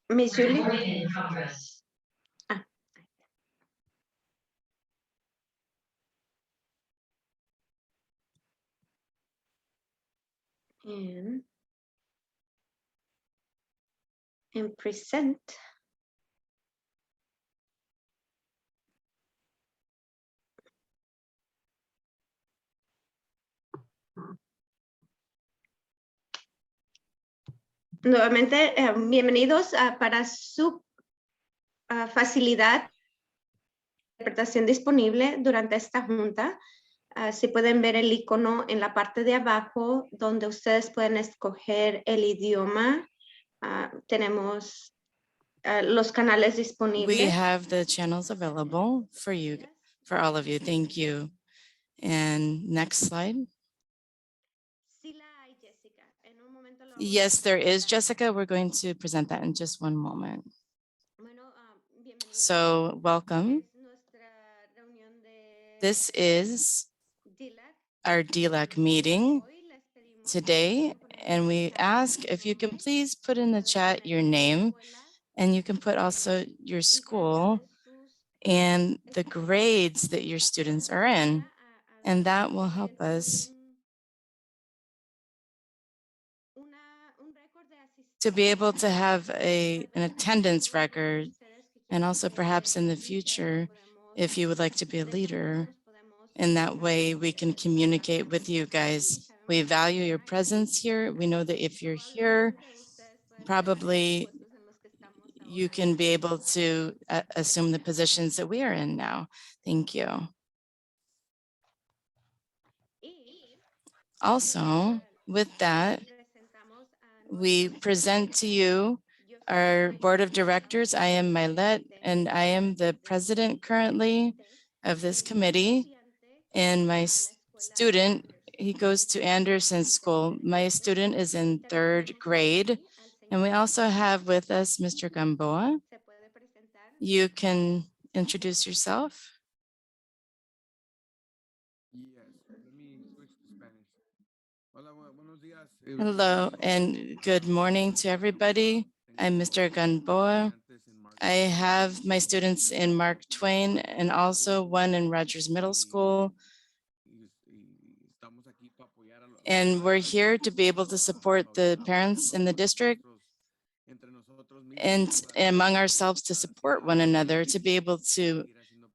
Miss Julie. Recording in progress. And present. Nuevamente, bienvenidos para su facilidad de interpretación disponible durante esta junta. Si pueden ver el icono en la parte de abajo donde ustedes pueden escoger el idioma. Tenemos los canales disponibles. We have the channels available for you, for all of you. Thank you. And next slide. Yes, there is, Jessica. We're going to present that in just one moment. So welcome. This is our DELAC meeting today, and we ask if you can please put in the chat your name, and you can put also your school and the grades that your students are in, and that will help us to be able to have an attendance record, and also perhaps in the future, if you would like to be a leader, in that way we can communicate with you guys. We value your presence here. We know that if you're here, probably you can be able to assume the positions that we are in now. Thank you. Also, with that, we present to you our board of directors. I am Milet, and I am the president currently of this committee. And my student, he goes to Anderson School. My student is in 3rd grade. And we also have with us Mr. Gamboa. You can introduce yourself. Hello and good morning to everybody. I'm Mr. Gamboa. I have my students in Mark Twain and also one in Rogers Middle School. And we're here to be able to support the parents in the district and among ourselves to support one another to be able to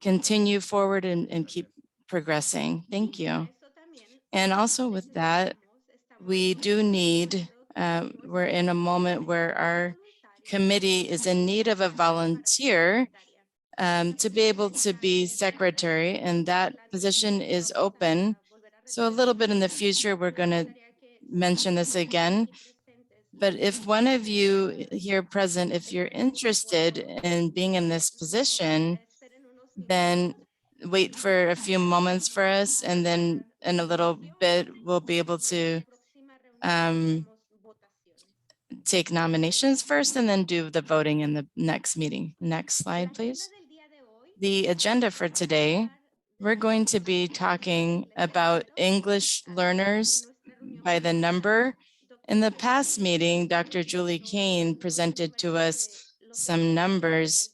continue forward and keep progressing. Thank you. And also with that, we do need, we're in a moment where our committee is in need of a volunteer to be able to be secretary, and that position is open. So a little bit in the future, we're going to mention this again. But if one of you here present, if you're interested in being in this position, then wait for a few moments for us, and then in a little bit, we'll be able to take nominations first and then do the voting in the next meeting. Next slide, please. The agenda for today, we're going to be talking about English learners by the number. In the past meeting, Dr. Julie Kane presented to us some numbers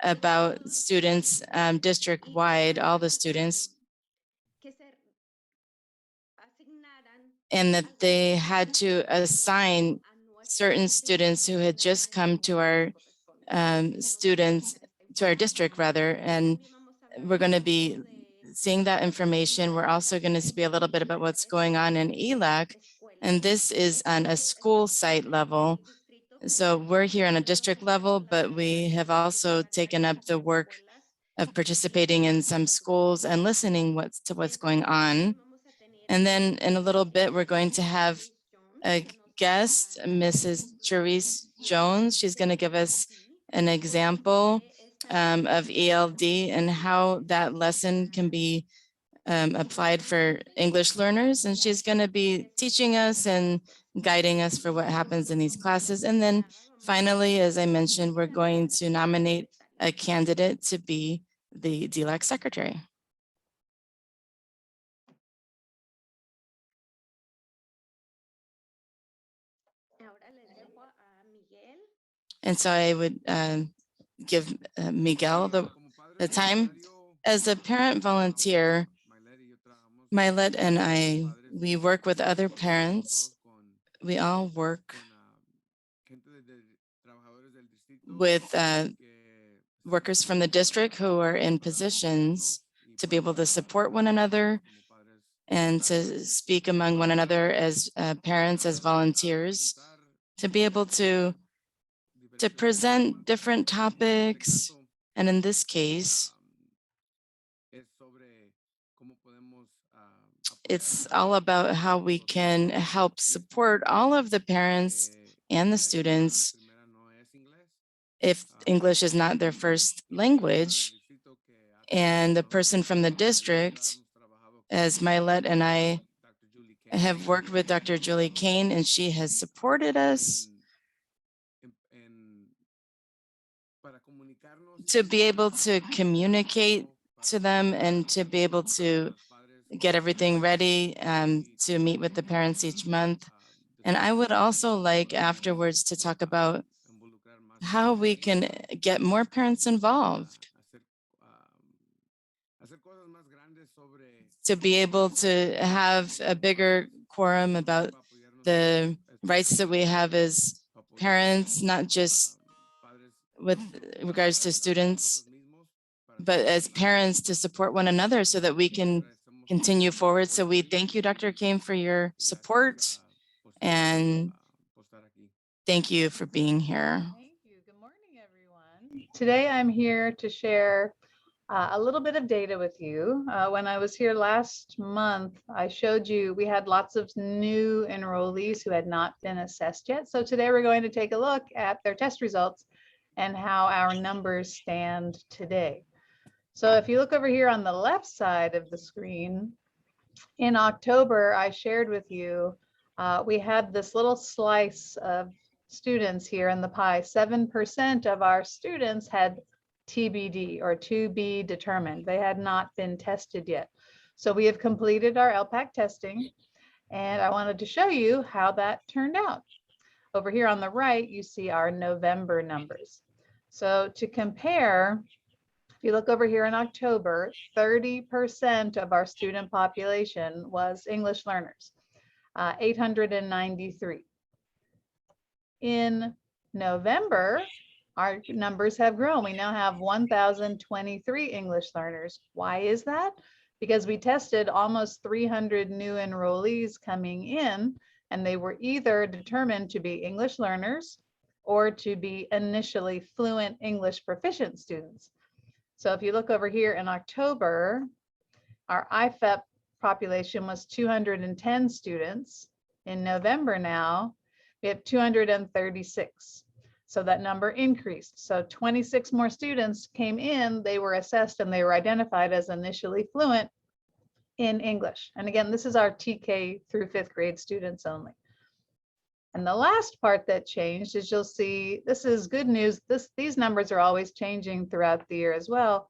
about students district-wide, all the students, and that they had to assign certain students who had just come to our to our district rather, and we're going to be seeing that information. We're also going to see a little bit about what's going on in ELAC, and this is on a school site level. So we're here on a district level, but we have also taken up the work of participating in some schools and listening to what's going on. And then in a little bit, we're going to have a guest, Mrs. Therese Jones. She's going to give us an example of ELD and how that lesson can be applied for English learners. And she's going to be teaching us and guiding us for what happens in these classes. And then finally, as I mentioned, we're going to nominate a candidate to be the DELAC Secretary. And so I would give Miguel the time. As a parent volunteer, Milet and I, we work with other parents. We all work with workers from the district who are in positions to be able to support one another and to speak among one another as parents, as volunteers, to be able to present different topics. And in this case, it's all about how we can help support all of the parents and the students if English is not their first language. And the person from the district, as Milet and I have worked with Dr. Julie Kane, and she has supported us to be able to communicate to them and to be able to get everything ready to meet with the parents each month. And I would also like afterwards to talk about how we can get more parents involved, to be able to have a bigger quorum about the rights that we have as parents, not just with regards to students, but as parents to support one another so that we can continue forward. So we thank you, Dr. Kane, for your support, and thank you for being here. Thank you. Good morning, everyone. Today I'm here to share a little bit of data with you. When I was here last month, I showed you we had lots of new enrollees who had not been assessed yet. So today we're going to take a look at their test results and how our numbers stand today. So if you look over here on the left side of the screen, in October, I shared with you, we had this little slice of students here in the pie. 7% of our students had TBD, or to be determined. They had not been tested yet. So we have completed our LPAC testing, and I wanted to show you how that turned out. Over here on the right, you see our November numbers. So to compare, if you look over here in October, 30% of our student population was English learners, 893. In November, our numbers have grown. We now have 1,023 English learners. Why is that? Because we tested almost 300 new enrollees coming in, and they were either determined to be English learners or to be initially fluent English proficient students. So if you look over here in October, our IFEP population was 210 students. In November now, we have 236. So that number increased. So 26 more students came in, they were assessed, and they were identified as initially fluent in English. And again, this is our TK through 5th grade students only. And the last part that changed is, you'll see, this is good news. These numbers are always changing throughout the year as well.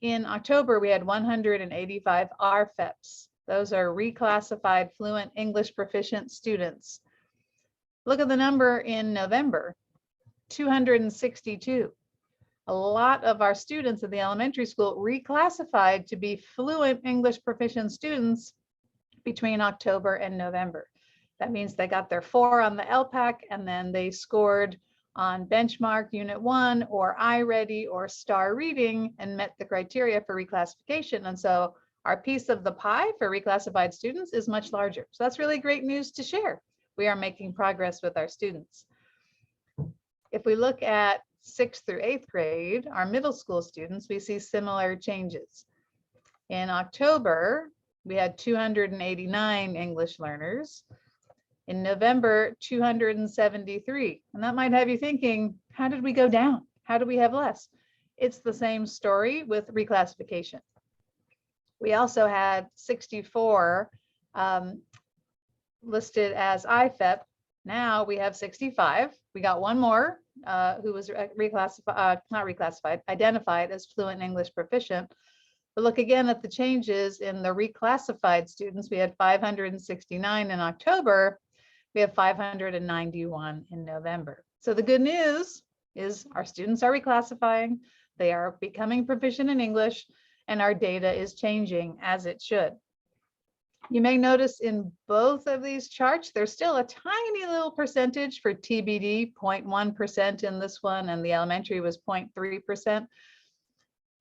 In October, we had 185 RFEPs. Those are reclassified fluent English proficient students. Look at the number in November, 262. A lot of our students at the elementary school reclassified to be fluent English proficient students between October and November. That means they got their 4 on the LPAC, and then they scored on benchmark unit 1 or iReady or star reading and met the criteria for reclassification. And so our piece of the pie for reclassified students is much larger. So that's really great news to share. We are making progress with our students. If we look at 6th through 8th grade, our middle school students, we see similar changes. In October, we had 289 English learners. In November, 273. And that might have you thinking, how did we go down? How do we have less? It's the same story with reclassification. We also had 64 listed as IFEP. Now we have 65. We got one more who was identified as fluent English proficient. But look again at the changes in the reclassified students. We had 569 in October. We have 591 in November. So the good news is our students are reclassifying, they are becoming proficient in English, and our data is changing as it should. You may notice in both of these charts, there's still a tiny little percentage for TBD, 0.1% in this one, and the elementary was 0.3%.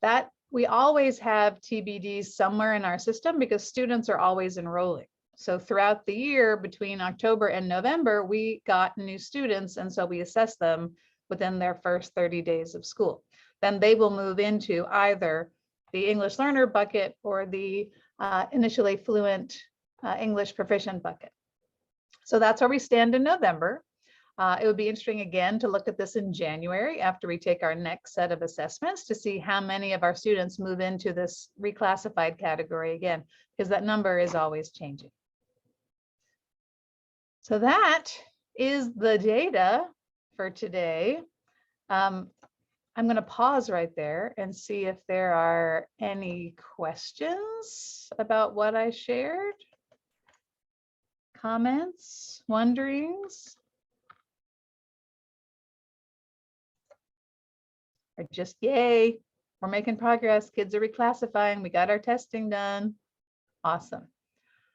That we always have TBDs somewhere in our system because students are always enrolling. So throughout the year, between October and November, we got new students, and so we assess them within their first 30 days of school. Then they will move into either the English learner bucket or the initially fluent English proficient bucket. So that's where we stand in November. It would be interesting again to look at this in January after we take our next set of assessments to see how many of our students move into this reclassified category again, because that number is always changing. So that is the data for today. I'm going to pause right there and see if there are any questions about what I shared. Comments, wonderings, or just yay, we're making progress. Kids are reclassifying. We got our testing done. Awesome.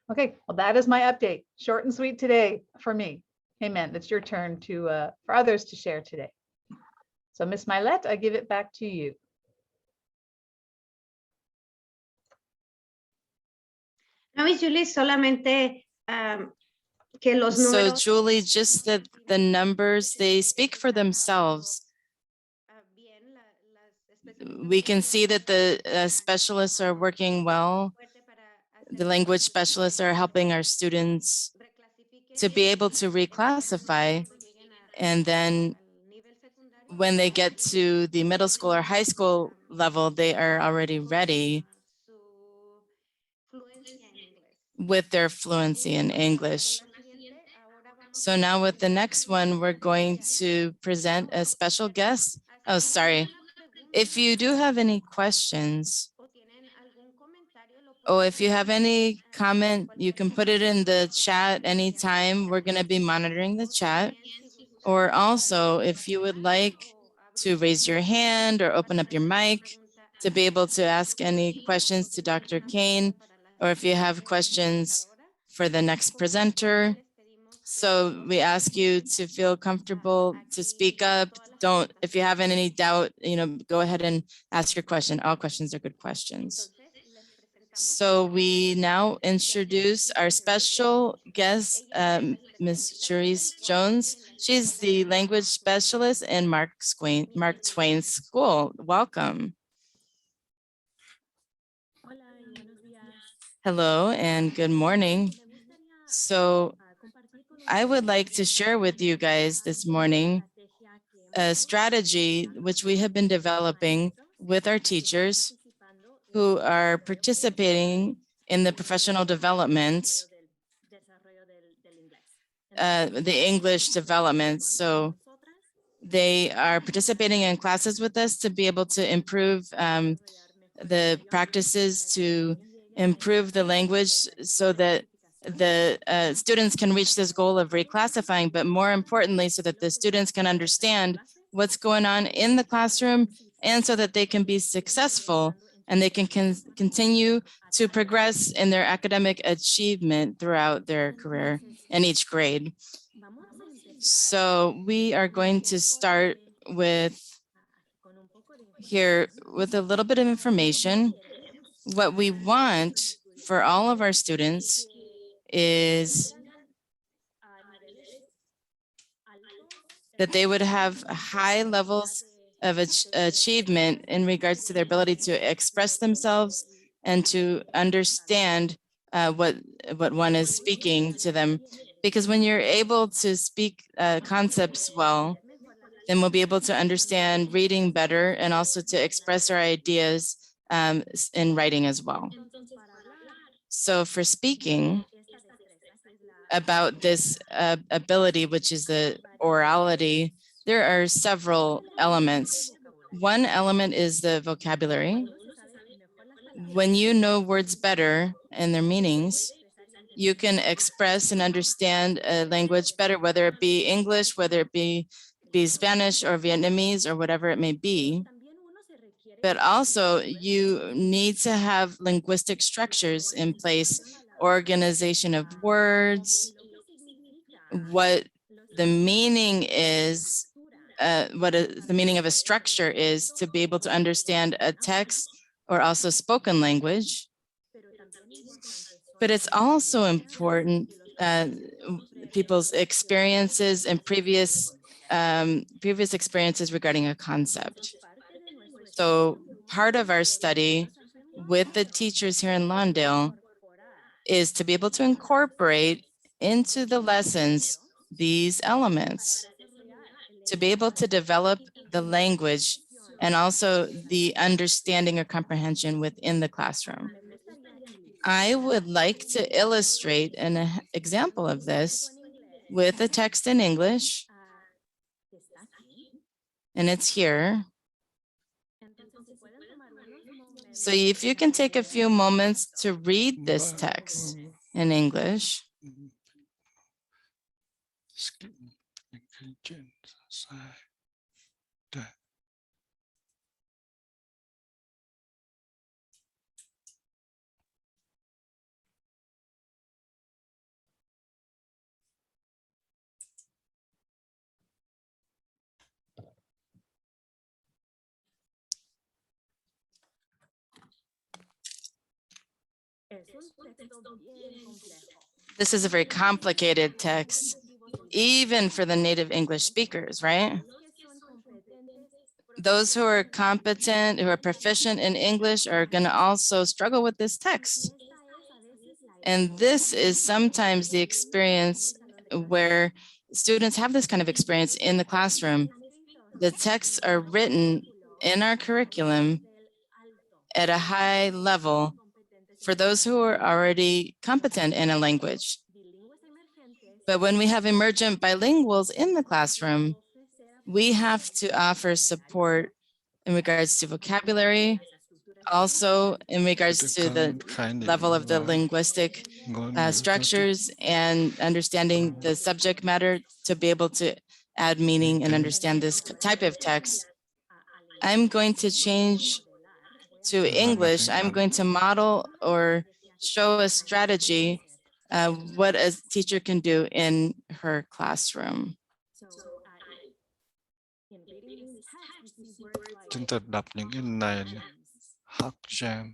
Okay, well, that is my update. Short and sweet today for me. Amen. It's your turn to for others to share today. So Miss Milet, I give it back to you. No, Miss Julie, solamente que los So números. Julie, just that the numbers, they speak for themselves. We can see that the specialists are working well. The language specialists are helping our students to be able to reclassify. And then when they get to the middle school or high school level, they are already ready with their fluency in English. So now with the next one, we're going to present a special guest. Oh, sorry. If you do have any questions, or if you have any comment, you can put it in the chat anytime. We're going to be monitoring the chat. Or also, if you would like to raise your hand or open up your mic to be able to ask any questions to Dr. Kane, or if you have questions for the next presenter. So we ask you to feel comfortable to speak up. If you have any doubt, go ahead and ask your question. All questions are good questions. So we now introduce our special guest, Ms. Cherise Jones. She's the language specialist in Mark Twain School. Welcome. Hello and good morning. So I would like to share with you guys this morning a strategy which we have been developing with our teachers who are participating in the professional development, the English development. So they are participating in classes with us to be able to improve the practices, to improve the language so that the students can reach this goal of reclassifying, but more importantly, so that the students can understand what's going on in the classroom and so that they can be successful and they can continue to progress in their academic achievement throughout their career in each grade. So we are going to start with here with a little bit of information. What we want for all of our students is that they would have high levels of achievement in regards to their ability to express themselves and to understand what one is speaking to them. Because when you're able to speak concepts well, then we'll be able to understand reading better and also to express our ideas in writing as well. So for speaking about this ability, which is the orality, there are several elements. One element is the vocabulary. When you know words better and their meanings, you can express and understand a language better, whether it be English, whether it be be Spanish or Vietnamese or whatever it may be. But also you need to have linguistic structures in place, organization of words, what the meaning is, the meaning of a structure is to be able to understand a text or also spoken language. But it's also important people's experiences and previous experiences regarding a concept. So part of our study with the teachers here in Lawndale is to be able to incorporate into the lessons these elements, to be able to develop the language and also the understanding or comprehension within the classroom. I would like to illustrate an example of this with a text in English, and it's here. So if you can take a few moments to read this text in English. This is a very complicated text, even for the native English speakers, right? Those who are competent, who are proficient in English are going to also struggle with this text. And this is sometimes the experience where students have this kind of experience in the classroom. The texts are written in our curriculum at a high level for those who are already competent in a language. But when we have emergent bilinguals in the classroom, we have to offer support in regards to vocabulary, also in regards to the level of the linguistic structures and understanding the subject matter to be able to add meaning and understand this type of text. I'm going to change to English. I'm going to model or show a strategy what a teacher can do in her classroom. Chúng ta đọc những cái này hot jam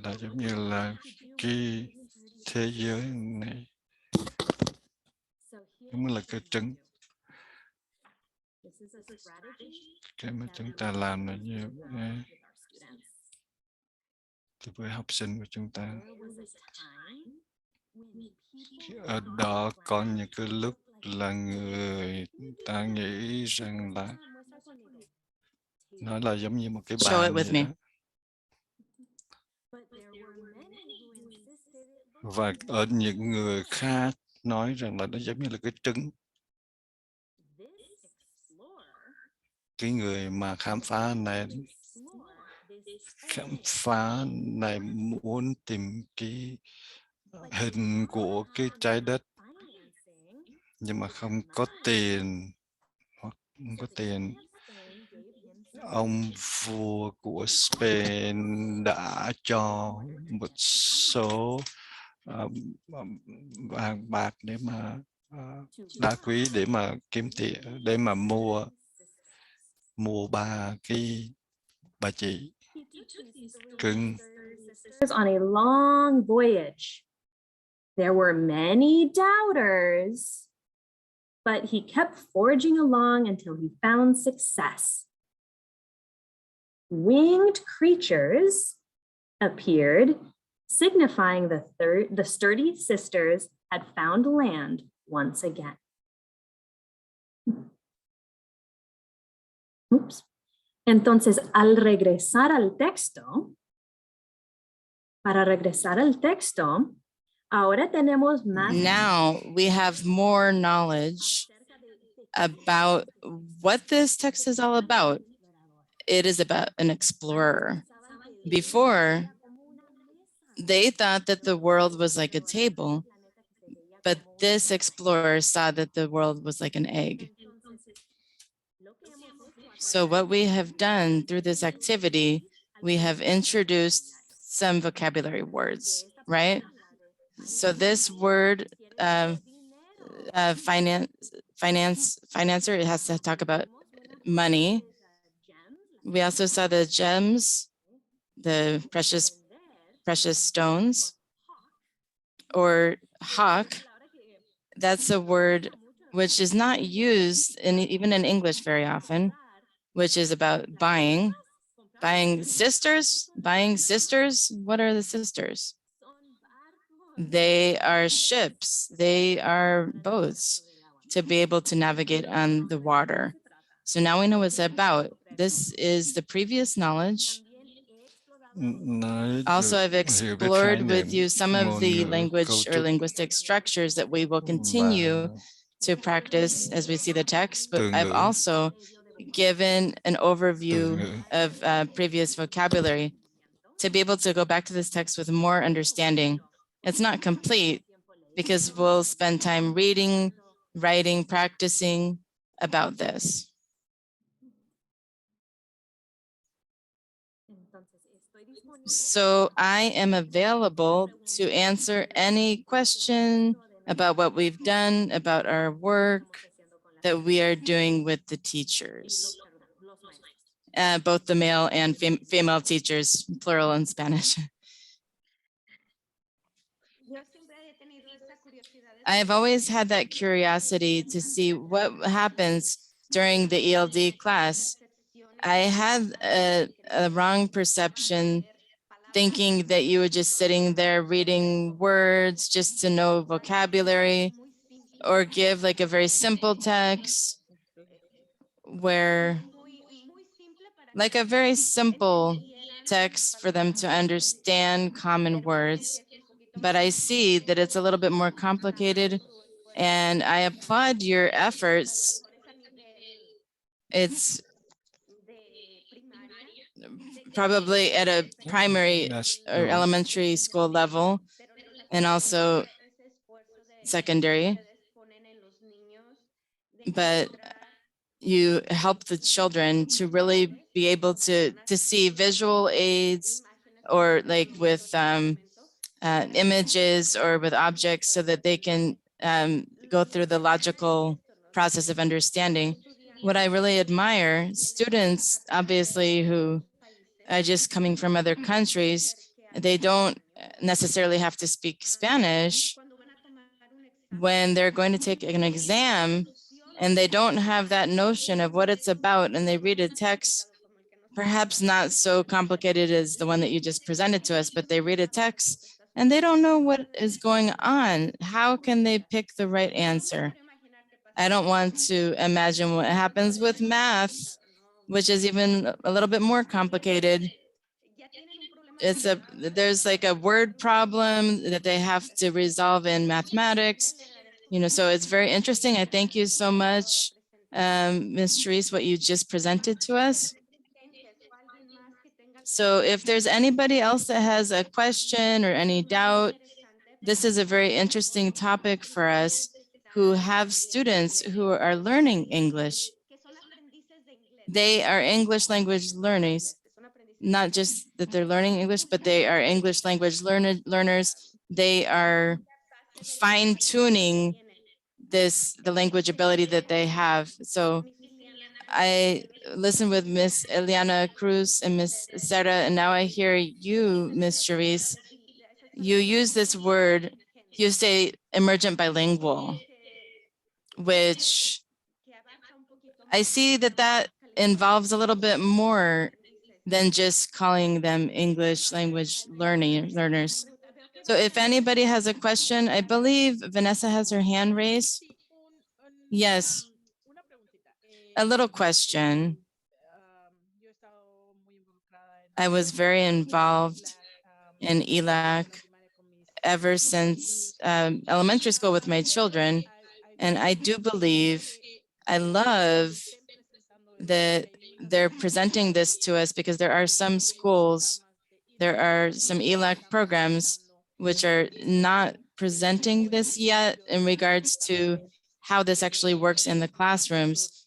là giống như là cái thế giới này giống như là cái trứng. Cái mà chúng ta làm là như thì với học sinh của chúng ta ở đó có những cái lúc là người ta nghĩ rằng là nó là giống như một cái Show it bàn with me. Và ở những người khác nói rằng là nó giống như là cái trứng. Cái người mà khám phá này muốn tìm cái hình của cái trái đất nhưng mà không có tiền hoặc không có tiền. Ông vua của Spain đã cho một số vàng bạc để mà đá quý để mà kiếm tiền, để mà mua bà chị cưng. On a long voyage, there were many doubters, but he kept forging along until he found success. Winged creatures appeared, signifying the sturdy sisters had found land once again. Oops. Entonces, para regresar al texto, ahora tenemos más. Now we have more knowledge about what this text is all about. It is about an explorer. Before, they thought that the world was like a table, But this explorer saw that the world was like an egg. So what we have done through this activity, we have introduced some vocabulary words, right? So this word, financer, it has to talk about money. We also saw the gems, the precious stones, or hawk. That's a word which is not used even in English very often, which is about buying. Buying sisters? What are the sisters? They are ships. They are boats to be able to navigate on the water. So now we know what it's about. This is the previous knowledge. Also, I've explored with you some of the language or linguistic structures that we will continue to practice as we see the text, but I've also given an overview of previous vocabulary to be able to go back to this text with more understanding. It's not complete because we'll spend time reading, writing, practicing about this. So I am available to answer any question about what we've done, about our work that we are doing with the teachers, both the male and female teachers, plural in Spanish. I've always had that curiosity to see what happens during the ELD class. I had a wrong perception thinking that you were just sitting there reading words just to know vocabulary or give like a very simple text where like a very simple text for them to understand common words. But I see that it's a little bit more complicated and I applaud your efforts. It's probably at a primary or elementary school level and also secondary, but you help the children to really be able to see visual aids or like with images or with objects so that they can go through the logical process of understanding. What I really admire, students obviously who are just coming from other countries, they don't necessarily have to speak Spanish. When they're going to take an exam and they don't have that notion of what it's about and they read a text, perhaps not so complicated as the one that you just presented to us, but they read a text and they don't know what is going on. How can they pick the right answer? I don't want to imagine what happens with math, which is even a little bit more complicated. There's like a word problem that they have to resolve in mathematics, so it's very interesting. I thank you so much, Ms. Therese, what you just presented to us. So if there's anybody else that has a question or any doubt, this is a very interesting topic for us who have students who are learning English. They are English language learners, not just that they're learning English, but they are English language learners. They are fine tuning the language ability that they have. So I listened with Miss Eliana Cruz and Miss Sarah, and now I hear you, Miss Therese. You use this word, you say emergent bilingual, which I see that involves a little bit more than just calling them English language learners. So if anybody has a question, I believe Vanessa has her hand raised. Yes, a little question. I was very involved in ELAC ever since elementary school with my children. And I do believe, I love that they're presenting this to us because there are some schools, there are some ELAC programs which are not presenting this yet in regards to how this actually works in the classrooms.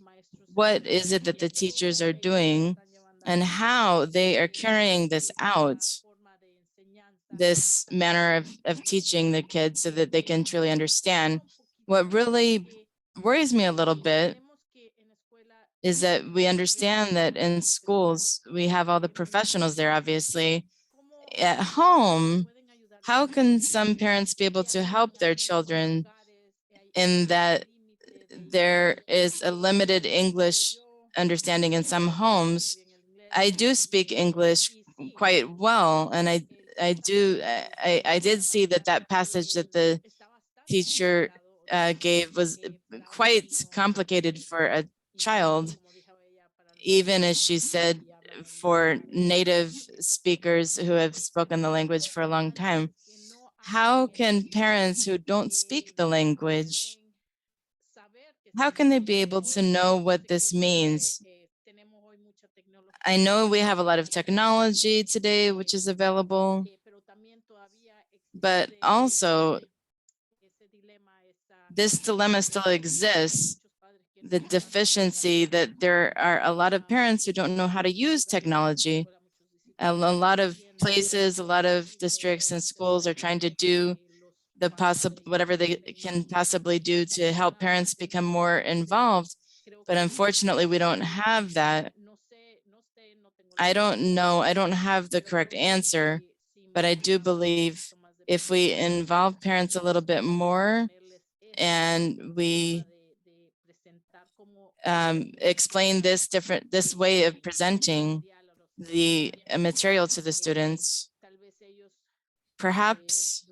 What is it that the teachers are doing and how they are carrying this out, this manner of teaching the kids so that they can truly understand. What really worries me a little bit is that we understand that in schools, we have all the professionals there, obviously. At home, how can some parents be able to help their children in that there is a limited English understanding in some homes? I do speak English quite well, and I did see that passage that the teacher gave was quite complicated for a child, even as she said, for native speakers who have spoken the language for a long time. How can parents who don't speak the language, how can they be able to know what this means? I know we have a lot of technology today, which is available, but also this dilemma still exists, the deficiency that there are a lot of parents who don't know how to use technology. A lot of places, a lot of districts and schools are trying to do whatever they can possibly do to help parents become more involved. But unfortunately, we don't have that. I don't know, I don't have the correct answer, but I do believe if we involve parents a little bit more and we explain this way of presenting the material to the students, perhaps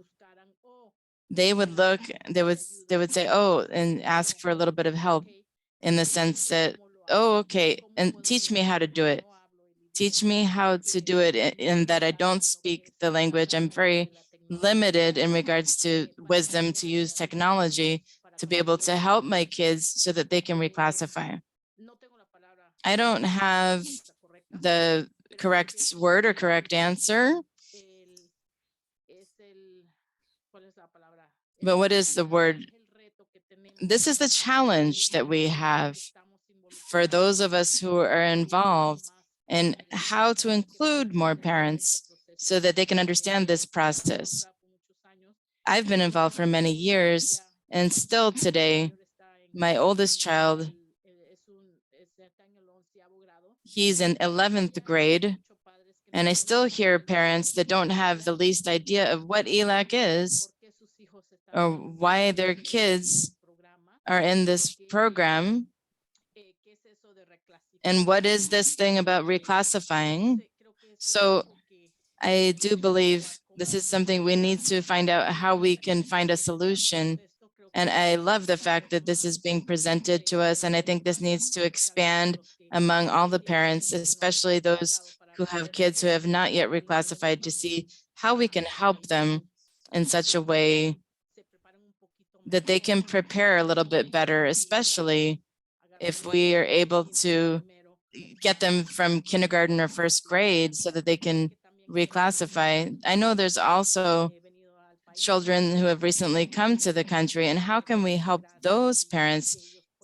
they would say, oh, and ask for a little bit of help in the sense that, oh, okay, and teach me how to do it. Teach me how to do it in that I don't speak the language. I'm very limited in regards to wisdom to use technology to be able to help my kids so that they can reclassify. I don't have the correct word or correct answer, but what is the word? This is the challenge that we have for those of us who are involved in how to include more parents so that they can understand this process. I've been involved for many years, and still today, my oldest child, he's in 11th grade, and I still hear parents that don't have the least idea of what ELAC is or why their kids are in this program. And what is this thing about reclassifying? So I do believe this is something we need to find out how we can find a solution. And I love the fact that this is being presented to us. And I think this needs to expand among all the parents, especially those who have kids who have not yet reclassified, to see how we can help them in such a way that they can prepare a little bit better, especially if we are able to get them from kindergarten or first grade so that they can reclassify. I know there's also children who have recently come to the country, and how can we help those parents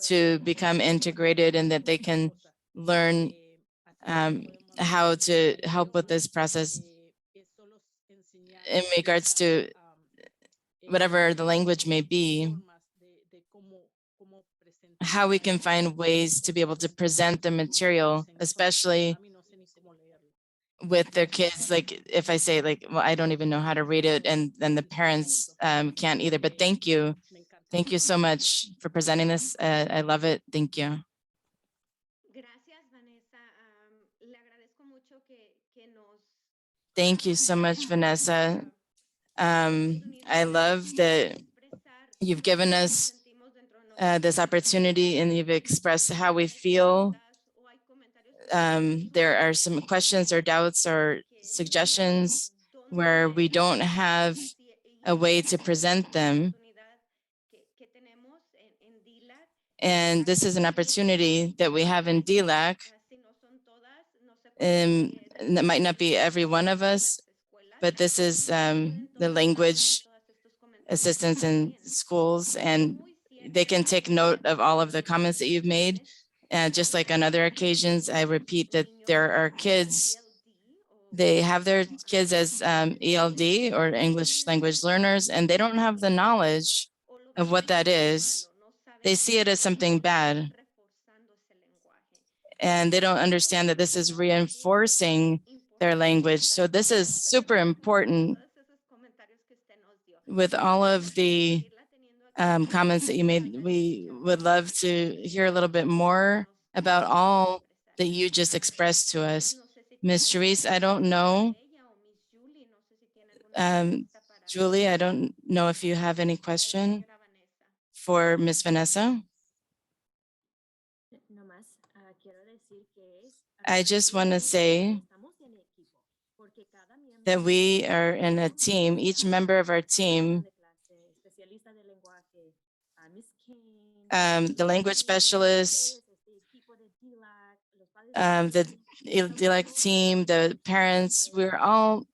to become integrated and that they can learn how to help with this process in regards to whatever the language may be, how we can find ways to be able to present the material, especially with their kids. Like if I say like, well, I don't even know how to read it, and then the parents can't either, but thank you. Thank you so much for presenting this. I love it. Thank you. Thank you so much, Vanessa. I love that you've given us this opportunity and you've expressed how we feel. There are some questions or doubts or suggestions where we don't have a way to present them. And this is an opportunity that we have in DELAC. And that might not be every one of us, but this is the language assistants in schools, and they can take note of all of the comments that you've made. And just like on other occasions, I repeat that there are kids, they have their kids as ELD or English language learners, and they don't have the knowledge of what that is. They see it as something bad, and they don't understand that this is reinforcing their language. So this is super important with all of the comments that you made. We would love to hear a little bit more about all that you just expressed to us. Ms. Charisse, I don't know. Julie, I don't know if you have any question for Ms. Vanessa. I just want to say that we are in a team, each member of our team, the language specialists, the DELAC team, the parents, we're all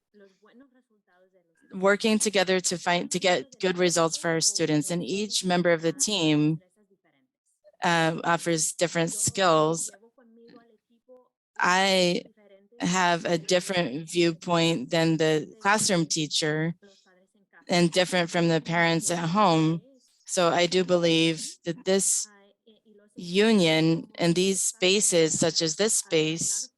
working together to get good results for our students, and each member of the team offers different skills. I have a different viewpoint than the classroom teacher and different from the parents at home. So I do believe that this union and these spaces, such as this space,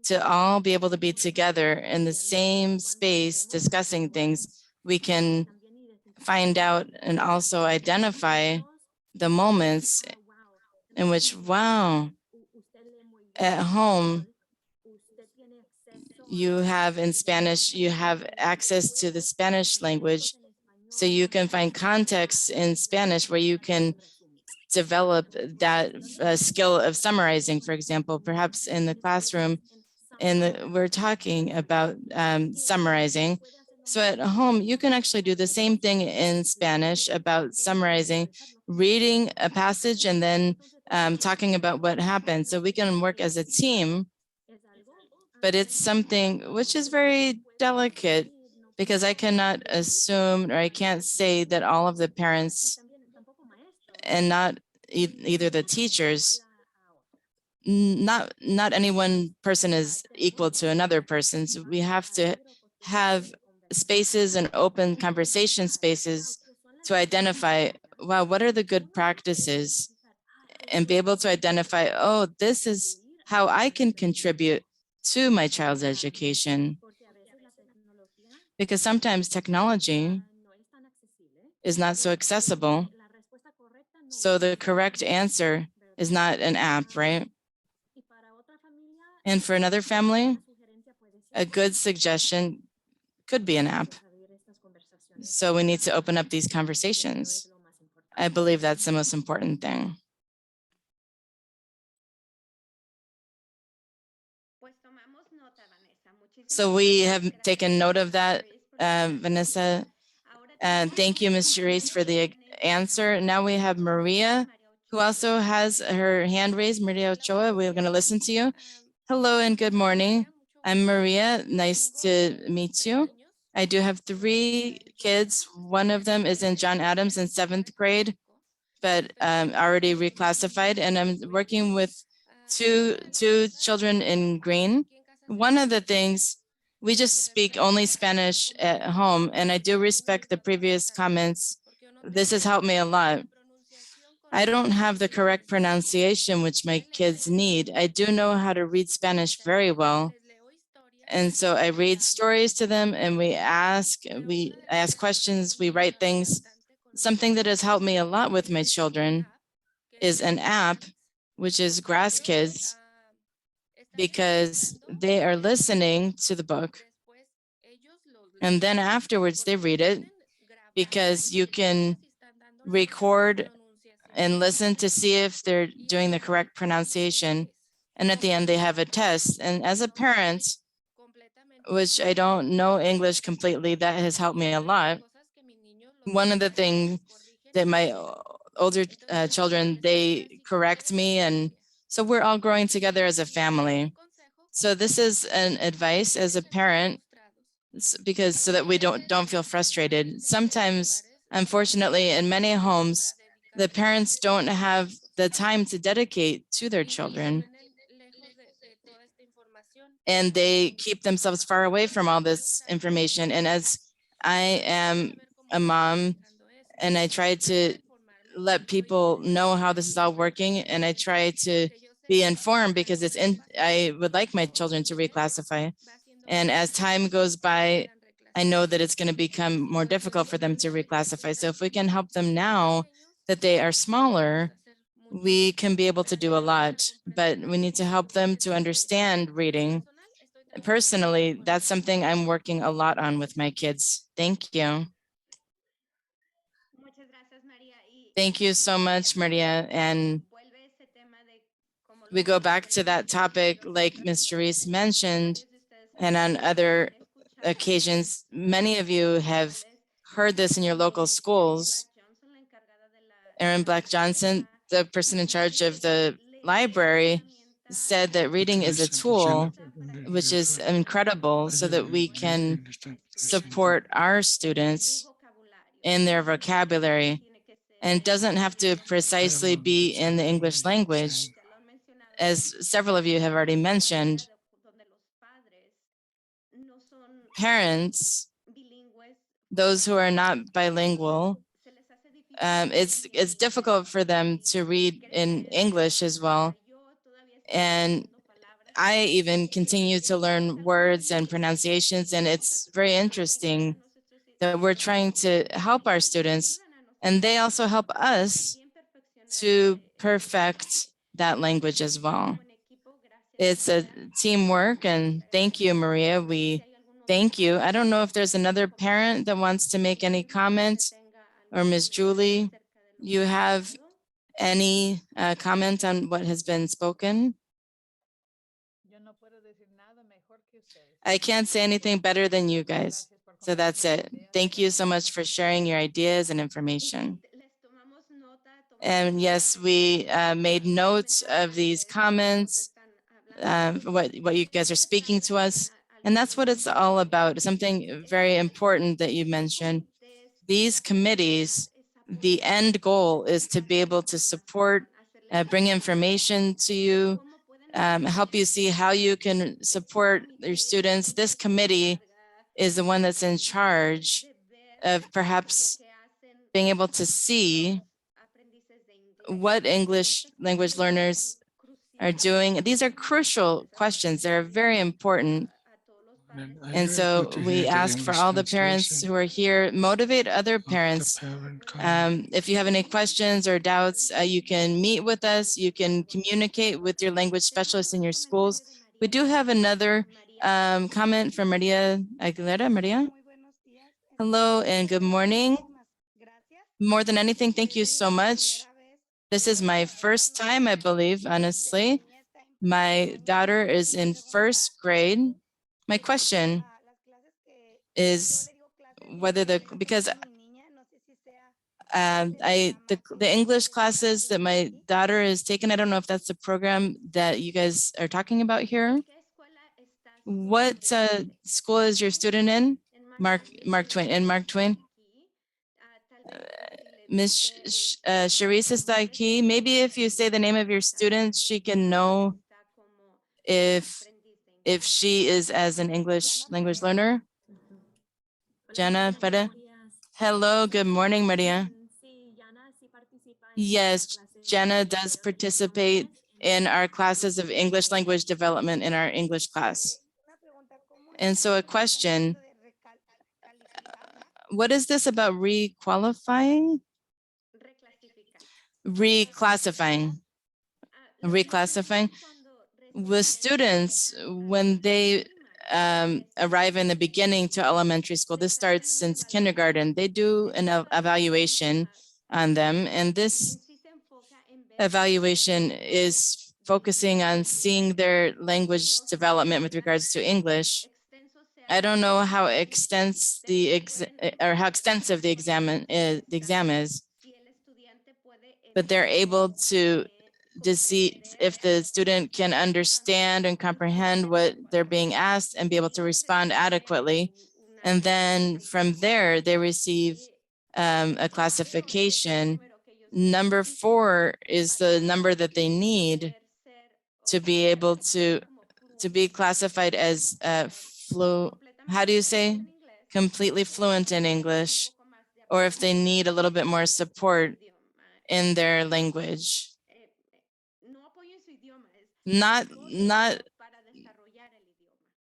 to all be able to be together in the same space discussing things, we can find out and also identify the moments in which, wow, at home, you have in Spanish, you have access to the Spanish language. So you can find context in Spanish where you can develop that skill of summarizing, for example, perhaps in the classroom, we're talking about summarizing. So at home, you can actually do the same thing in Spanish about summarizing, reading a passage and then talking about what happened. So we can work as a team, but it's something which is very delicate because I cannot assume, or I can't say that all of the parents and not either the teachers, not any one person is equal to another person. So we have to have spaces and open conversation spaces to identify, wow, what are the good practices, and be able to identify, oh, this is how I can contribute to my child's education. Because sometimes technology is not so accessible. So the correct answer is not an app, right? And for another family, a good suggestion could be an app. So we need to open up these conversations. I believe that's the most important thing. So we have taken note of that, Vanessa. Thank you, Ms. Charisse, for the answer. Now we have Maria, who also has her hand raised. Maria Ochoa, we're going to listen to you. Hello and good morning. I'm Maria. Nice to meet you. I do have 3 kids. One of them is in John Adams in 7th grade, but already reclassified. And I'm working with two children in Green. One of the things, we just speak only Spanish at home, and I do respect the previous comments. This has helped me a lot. I don't have the correct pronunciation, which my kids need. I do know how to read Spanish very well. And so I read stories to them, and I ask questions, we write things. Something that has helped me a lot with my children is an app, which is Grass Kids, because they are listening to the book. And then afterwards they read it, because you can record and listen to see if they're doing the correct pronunciation. And at the end they have a test. And as a parent, which I don't know English completely, that has helped me a lot. One of the things that my older children, they correct me, and so we're all growing together as a family. So this is an advice as a parent, because so that we don't feel frustrated. Sometimes unfortunately, in many homes, the parents don't have the time to dedicate to their children. And they keep themselves far away from all this information. And as I am a mom, and I try to let people know how this is all working, and I try to be informed because I would like my children to reclassify. And as time goes by, I know that it's going to become more difficult for them to reclassify. So if we can help them now that they are smaller, we can be able to do a lot, but we need to help them to understand reading. Personally, that's something I'm working a lot on with my kids. Thank you. Thank you so much, Maria. And we go back to that topic, like Ms. Charisse mentioned, and on other occasions, many of you have heard this in your local schools. Erin Black Johnson, the person in charge of the library, said that reading is a tool, which is incredible, so that we can support our students in their vocabulary. And it doesn't have to precisely be in the English language. As several of you have already mentioned, parents, those who are not bilingual, it's difficult for them to read in English as well. And I even continue to learn words and pronunciations, and it's very interesting that we're trying to help our students, and they also help us to perfect that language as well. It's a teamwork, and thank you, Maria. We thank you. I don't know if there's another parent that wants to make any comments, or Ms. Julie, you have any comment on what has been spoken? I can't say anything better than you guys. So that's it. Thank you so much for sharing your ideas and information. And yes, we made notes of these comments, what you guys are speaking to us. And that's what it's all about. Something very important that you mentioned. These committees, the end goal is to be able to support, bring information to you, help you see how you can support your students. This committee is the one that's in charge of perhaps being able to see what English language learners are doing. These are crucial questions. They're very important. And so we ask for all the parents who are here, motivate other parents. If you have any questions or doubts, you can meet with us. You can communicate with your language specialists in your schools. We do have another comment from Maria Aguilera. Maria? Hello and good morning. More than anything, thank you so much. This is my first time, I believe, honestly. My daughter is in first grade. My question is whether because the English classes that my daughter is taking, I don't know if that's the program that you guys are talking about here. What school is your student in? Mark Twain. Ms. Charisse está aquí. Maybe if you say the name of your student, she can know if she is as an English language learner. Jana Pere. Hello, good morning, Maria. Yes, Jana does participate in our classes of English language development in our English class. And so a question, what is this about requalifying? Reclassifying. With students, when they arrive in the beginning to elementary school, this starts since kindergarten, they do an evaluation on them. And this evaluation is focusing on seeing their language development with regards to English. I don't know how extensive the exam is, but they're able to see if the student can understand and comprehend what they're being asked and be able to respond adequately. And then from there, they receive a classification. Number 4 is the number that they need to be able to be classified as how do you say? Completely fluent in English, or if they need a little bit more support in their language. Not,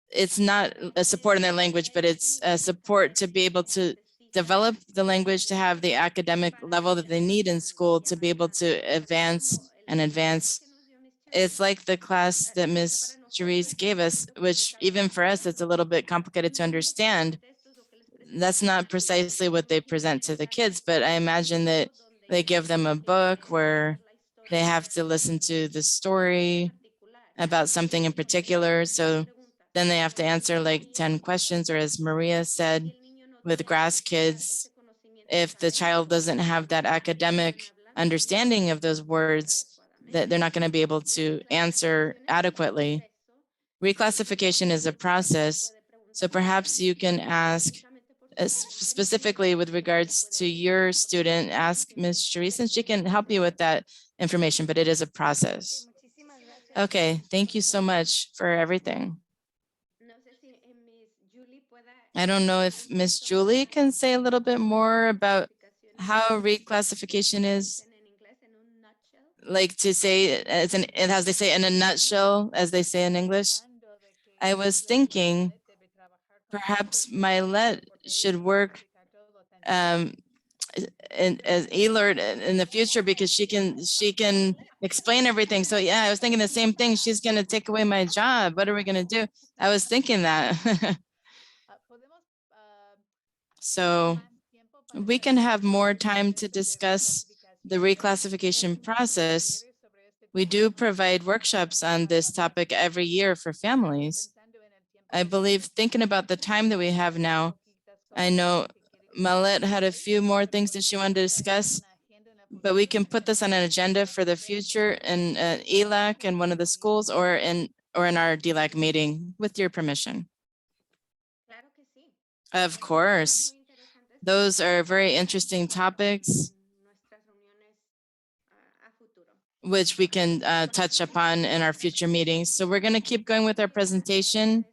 it's not a support in their language, but it's a support to be able to develop the language, to have the academic level that they need in school to be able to advance and advance. It's like the class that Ms. Therese gave us, which even for us, it's a little bit complicated to understand. That's not precisely what they present to the kids, but I imagine that they give them a book where they have to listen to the story about something in particular. So then they have to answer like 10 questions, or as Maria said, with grass kids, if the child doesn't have that academic understanding of those words, that they're not going to be able to answer adequately. Reclassification is a process. So perhaps you can ask specifically with regards to your student, ask Ms. Therese, and she can help you with that information, but it is a process. Okay, thank you so much for everything. I don't know if Ms. Julie can say a little bit more about how reclassification is, like to say, as they say in a nutshell, as they say in English. I was thinking perhaps Milet should work as e-learn in the future, because she can explain everything. So yeah, I was thinking the same thing. She's going to take away my job. What are we going to do? I was thinking that. So we can have more time to discuss the reclassification process. We do provide workshops on this topic every year for families. I believe, thinking about the time that we have now, I know Malet had a few more things that she wanted to discuss, but we can put this on an agenda for the future in ELAC in one of the schools, or in our DELAC meeting, with your permission. Of course. Those are very interesting topics, which we can touch upon in our future meetings. So we're going to keep going with our presentation.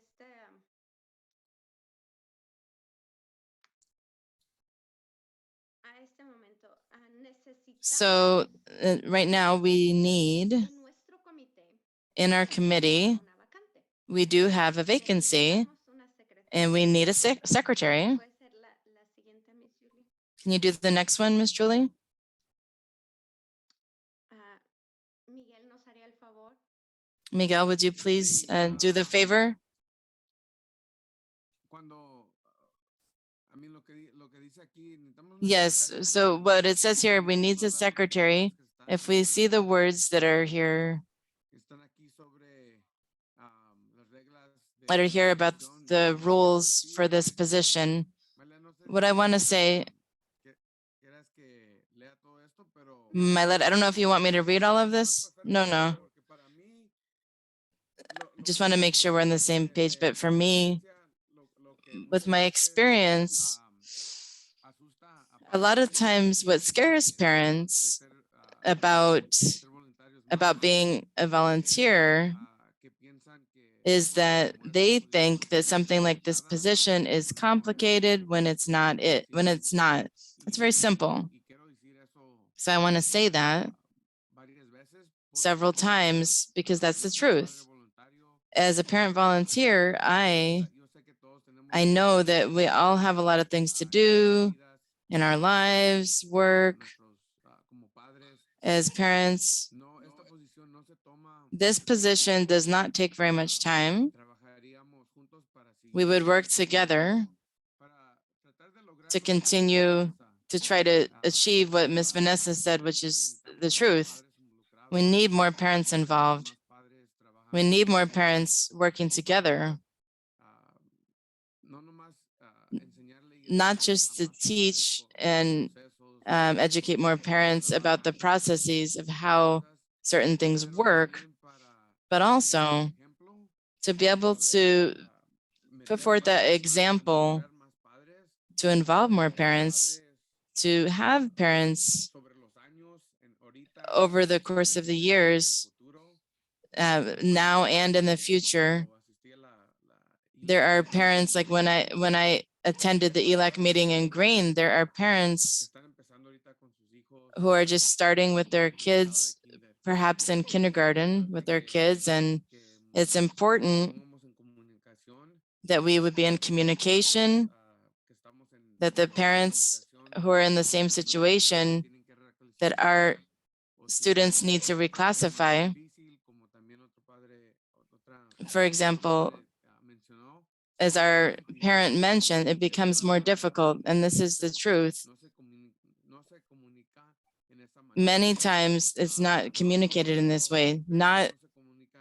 So right now we need, in our committee, we do have a vacancy and we need a secretary. Can you do the next one, Ms. Julie? Miguel, would you please do the favor? Yes, so what it says here, we need a secretary. If we see the words that are here, about the rules for this position, what I want to say, Milet, I don't know if you want me to read all of this. No. Just want to make sure we're on the same page. But for me, with my experience, a lot of times what scares parents about being a volunteer is that they think that something like this position is complicated when it's not. It's very simple. So I want to say that several times, because that's the truth. As a parent volunteer, I know that we all have a lot of things to do in our lives, work, as parents. This position does not take very much time. We would work together to continue to try to achieve what Ms. Vanessa said, which is the truth. We need more parents involved. We need more parents working together, not just to teach and educate more parents about the processes of how certain things work, but also to be able to put forth that example to involve more parents to have parents over the course of the years, now and in the future. There are parents, like when I attended the ELAC meeting in Green, there are parents who are just starting with their kids, perhaps in kindergarten with their kids, and it's important that we would be in communication, that the parents who are in the same situation, that our students need to reclassify. For example, as our parent mentioned, it becomes more difficult, and this is the truth. Many times it's not communicated in this way, not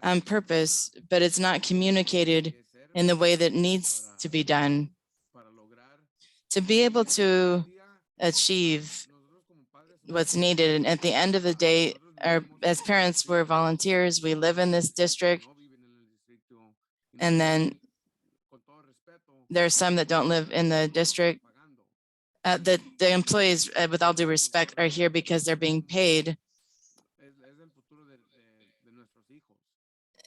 on purpose, but it's not communicated in the way that needs to be done. To be able to achieve what's needed, and at the end of the day, as parents, we're volunteers, we live in this district, and then there are some that don't live in the district. The employees, with all due respect, are here because they're being paid.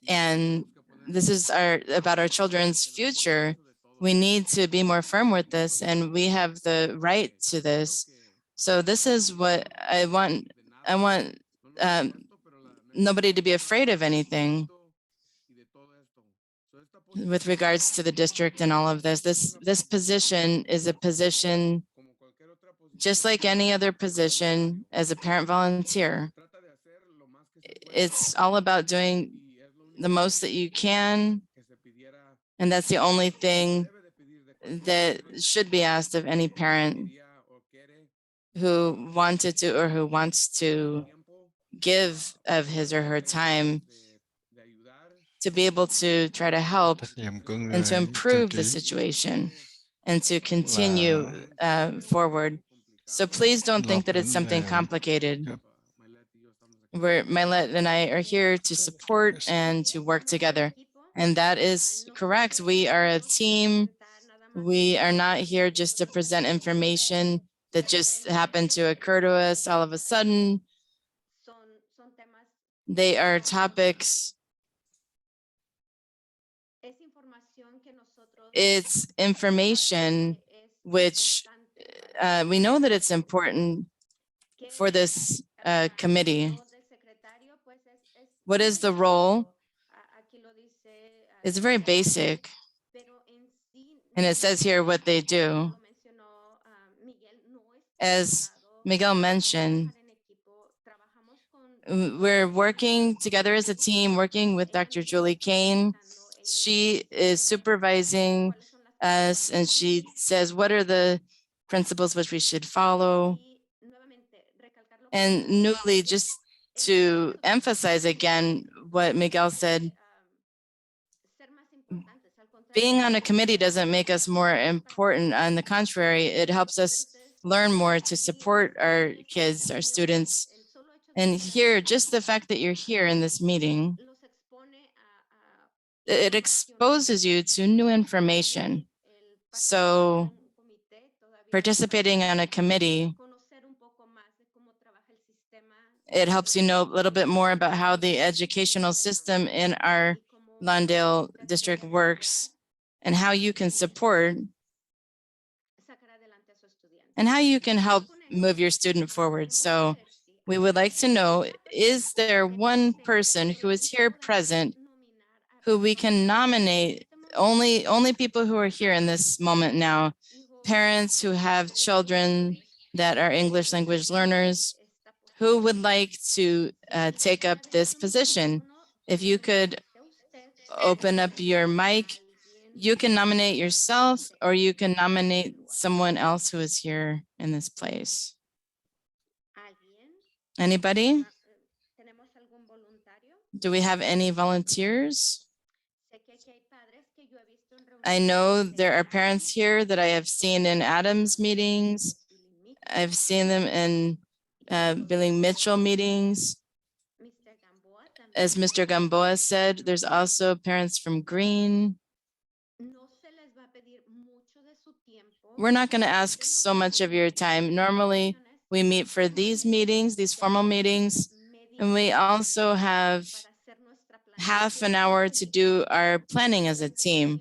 And this is about our children's future. We need to be more firm with this, and we have the right to this. So this is what I want. I want nobody to be afraid of anything with regards to the district and all of this. This position is a position just like any other position as a parent volunteer. It's all about doing the most that you can, and that's the only thing that should be asked of any parent who wanted to or who wants to give of his or her time to be able to try to help and to improve the situation and to continue forward. So please don't think that it's something complicated. Mylette and I are here to support and to work together. And that is correct. We are a team. We are not here just to present information that just happened to occur to us all of a sudden. They are topics. It's information which we know that it's important for this committee. What is the role? It's very basic. And it says here what they do. As Miguel mentioned, we're working together as a team, working with Dr. Julie Kane. She is supervising us, and she says, what are the principles which we should follow? And newly, just to emphasize again what Miguel said, being on a committee doesn't make us more important. On the contrary, it helps us learn more to support our kids, our students. And here, just the fact that you're here in this meeting, it exposes you to new information. So participating on a committee, it helps you know a little bit more about how the educational system in our Lawndale district works and how you can support and how you can help move your student forward. So we would like to know, is there one person who is here present who we can nominate? Only people who are here in this moment now, parents who have children that are English language learners, who would like to take up this position. If you could open up your mic, you can nominate yourself or you can nominate someone else who is here in this place. Anybody? Do we have any volunteers? I know there are parents here that I have seen in Adams meetings. I've seen them in Billy Mitchell meetings. As Mr. Gamboa said, there's also parents from Green. we're not going to ask so much of your time. Normally, we meet for these meetings, these formal meetings, and we also have half an hour to do our planning as a team.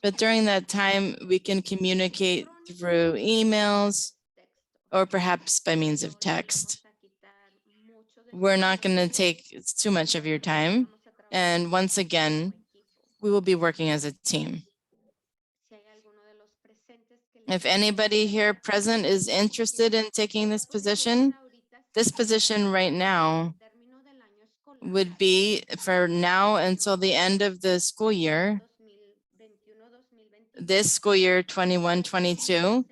But during that time, we can communicate through emails or perhaps by means of text. We're not going to take too much of your time. And once again, we will be working as a team. If anybody here present is interested in taking this position right now would be for now until the end of the school year, this school year 21-22.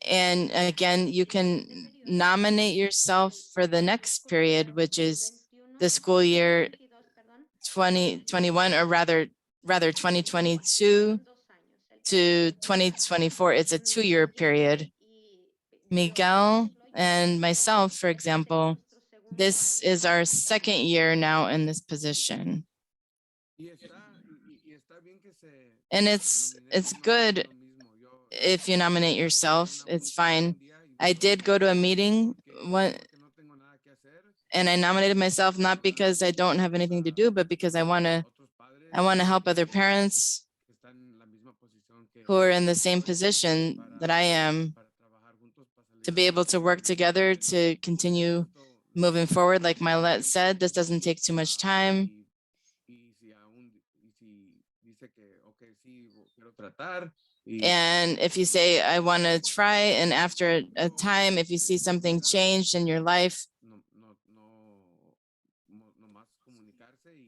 And again, you can nominate yourself for the next period, which is the school year 2021, or rather 2022 to 2024. It's a 2-year period. Miguel and myself, for example, this is our 2nd year now in this position. And it's good if you nominate yourself, it's fine. I did go to a meeting and I nominated myself not because I don't have anything to do, but because I want to help other parents who are in the same position that I am to be able to work together to continue moving forward. Like Milet said, this doesn't take too much time. And if you say, I want to try, and after a time, if you see something changed in your life,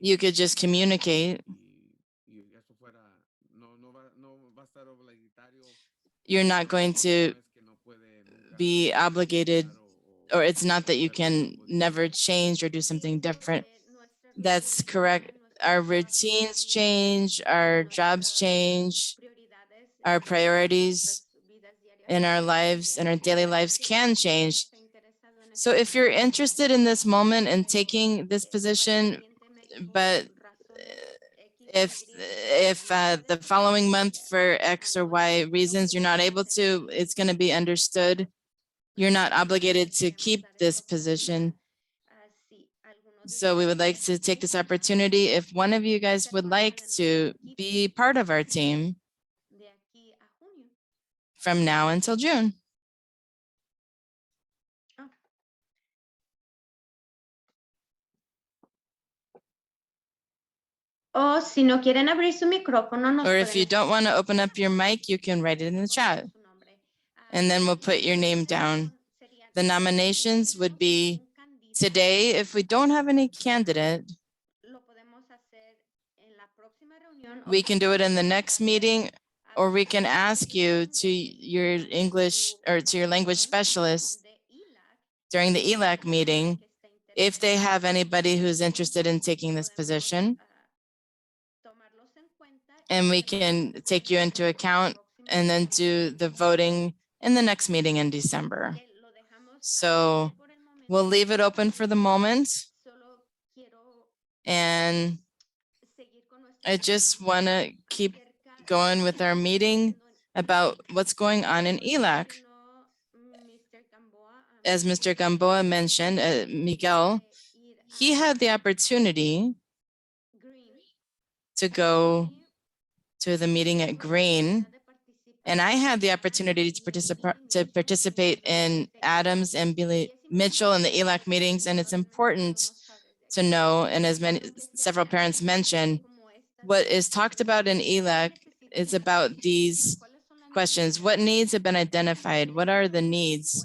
you could just communicate. You're not going to be obligated, or it's not that you can never change or do something different. That's correct. Our routines change, our jobs change, our priorities in our lives and our daily lives can change. So if you're interested in this moment and taking this position, but if the following month for X or Y reasons you're not able to, it's going to be understood. You're not obligated to keep this position. So we would like to take this opportunity. If one of you guys would like to be part of our team from now until June. O si no quieren abrir su micrófono, nos Or if pueden you don't want to open up your mic, you can write it in the chat. And then we'll put your name down. The nominations would be today. If we don't have any candidate, we can do it in the next meeting, or we can ask you to your English or to your language specialist during the ELAC meeting if they have anybody who's interested in taking this position. And we can take you into account and then do the voting in the next meeting in December. So we'll leave it open for the moment. And I just want to keep going with our meeting about what's going on in ELAC. As Mr. Gamboa mentioned, Miguel, he had the opportunity to go to the meeting at Green, and I had the opportunity to participate in Adams and Billy Mitchell in the ELAC meetings, and it's important to know, and as several parents mentioned, what is talked about in ELAC is about these questions. What needs have been identified? What are the needs?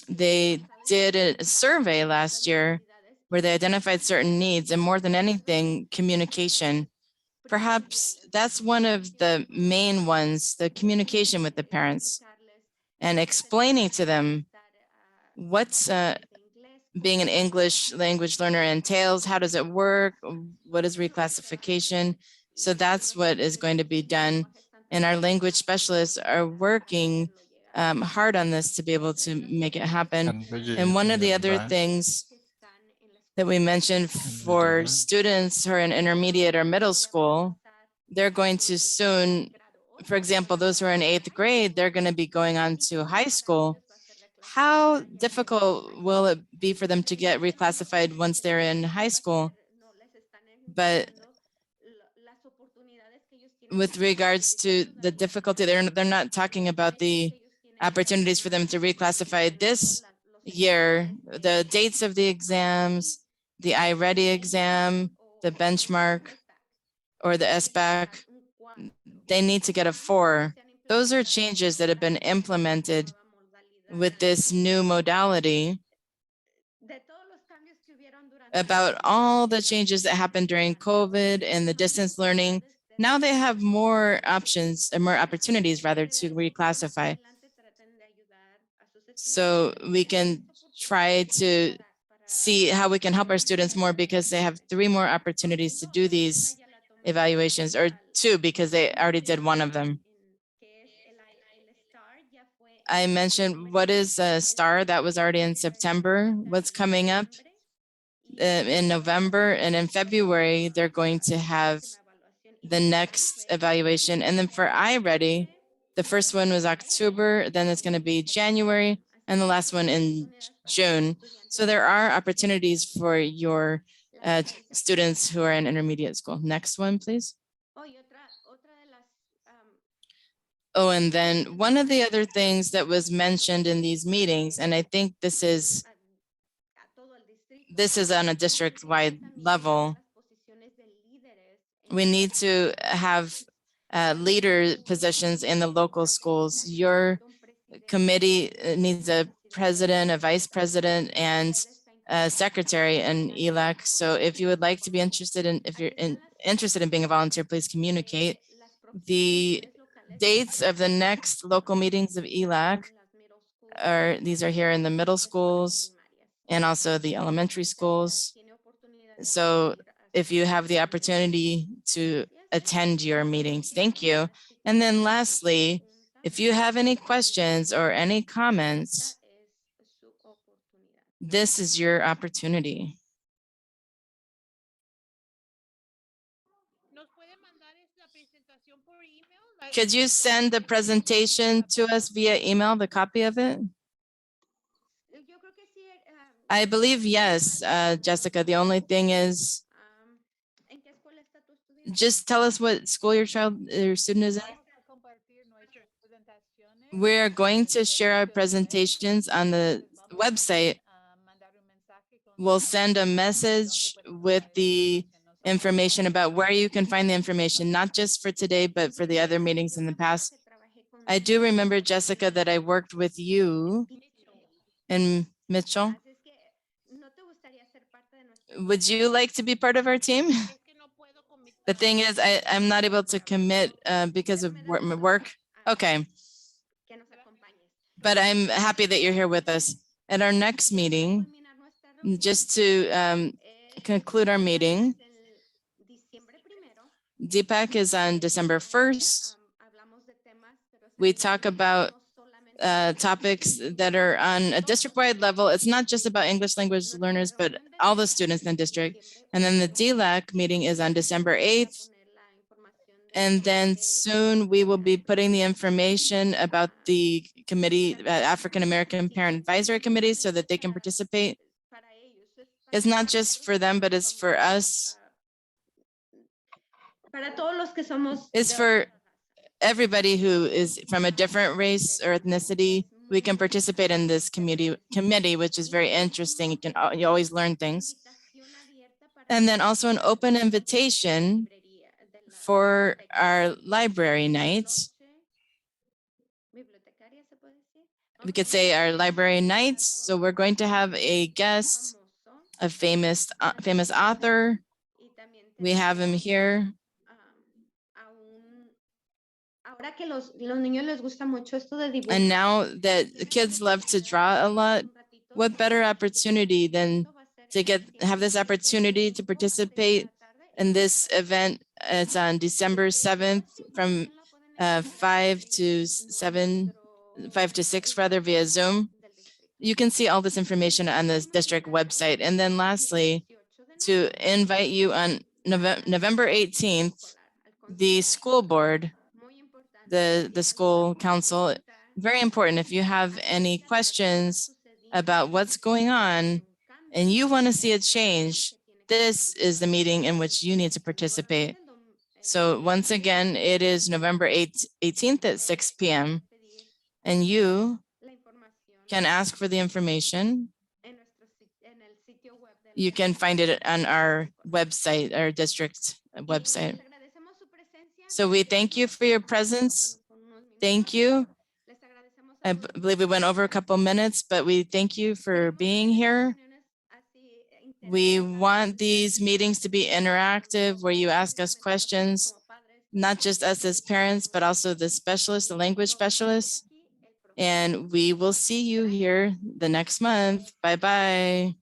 They did a survey last year where they identified certain needs, and more than anything, communication. Perhaps that's one of the main ones, the communication with the parents and explaining to them what's being an English language learner entails, how does it work, what is reclassification. So that's what is going to be done. And our language specialists are working hard on this to be able to make it happen. And one of the other things that we mentioned for students who are in intermediate or middle school, they're going to soon for example, those who are in 8th grade, they're going to be going on to high school. How difficult will it be for them to get reclassified once they're in high school? But with regards to the difficulty, they're not talking about the opportunities for them to reclassify this year, the dates of the exams, the iReady exam, the benchmark, or the SBAC. They need to get a 4. Those are changes that have been implemented with this new modality. About all the changes that happened during COVID and the distance learning, now they have more options and more opportunities rather to reclassify. So we can try to see how we can help our students more because they have 3 more opportunities to do these evaluations, or 2 because they already did 1 of them. I mentioned what is a STAR, that was already in September. What's coming up in November, and in February, they're going to have the next evaluation. And then for iReady, the first one was October, then it's going to be January, and the last one in June. So there are opportunities for your students who are in intermediate school. Next one, please. Oh, and then one of the other things that was mentioned in these meetings, and I think this is on a district-wide level, we need to have leader positions in the local schools. Your committee needs a president, a vice president, and a secretary in ELAC. So if you would like to be interested in, if you're interested in being a volunteer, please communicate. The dates of the next local meetings of ELAC these are here in the middle schools and also the elementary schools. So if you have the opportunity to attend your meetings, thank you. And then lastly, if you have any questions or any comments, this is your opportunity. Could you send the presentation to us via email, the copy of it? I believe yes, Jessica. The only thing is, just tell us what school your student is in. We're going to share our presentations on the website. We'll send a message with the information about where you can find the information, not just for today, but for the other meetings in the past. I do remember, Jessica, that I worked with you and Mitchell. Would you like to be part of our team? The thing is, I'm not able to commit because of work. Okay. But I'm happy that you're here with us. At our next meeting, just to conclude our meeting, DPAC is on December 1st. We talk about topics that are on a district-wide level. It's not just about English language learners, but all the students in the district. And then the DELAC meeting is on December 8th. And then soon we will be putting the information about the committee, African American Parent Advisory Committee, so that they can participate. It's not just for them, but it's for us. It's for everybody who is from a different race or ethnicity. We can participate in this committee, which is very interesting. You always learn things. And then also an open invitation for our library nights. We could say our library nights. So we're going to have a guest, a famous author. We have him here. And now that the kids love to draw a lot, what better opportunity than to have this opportunity to participate in this event. It's on December 7th from 5 to 6 rather, via Zoom. You can see all this information on the district website. And then lastly, to invite you on November 18th, the school board, the school council. Very important. If you have any questions about what's going on and you want to see a change, this is the meeting in which you need to participate. So once again, it is November 18th at 6 p.m. and you can ask for the information. You can find it on our website, our district website. So we thank you for your presence. Thank you. I believe we went over a couple minutes, but we thank you for being here. We want these meetings to be interactive where you ask us questions, not just us as parents, but also the specialists, the language specialists. And we will see you here the next month. Bye-bye.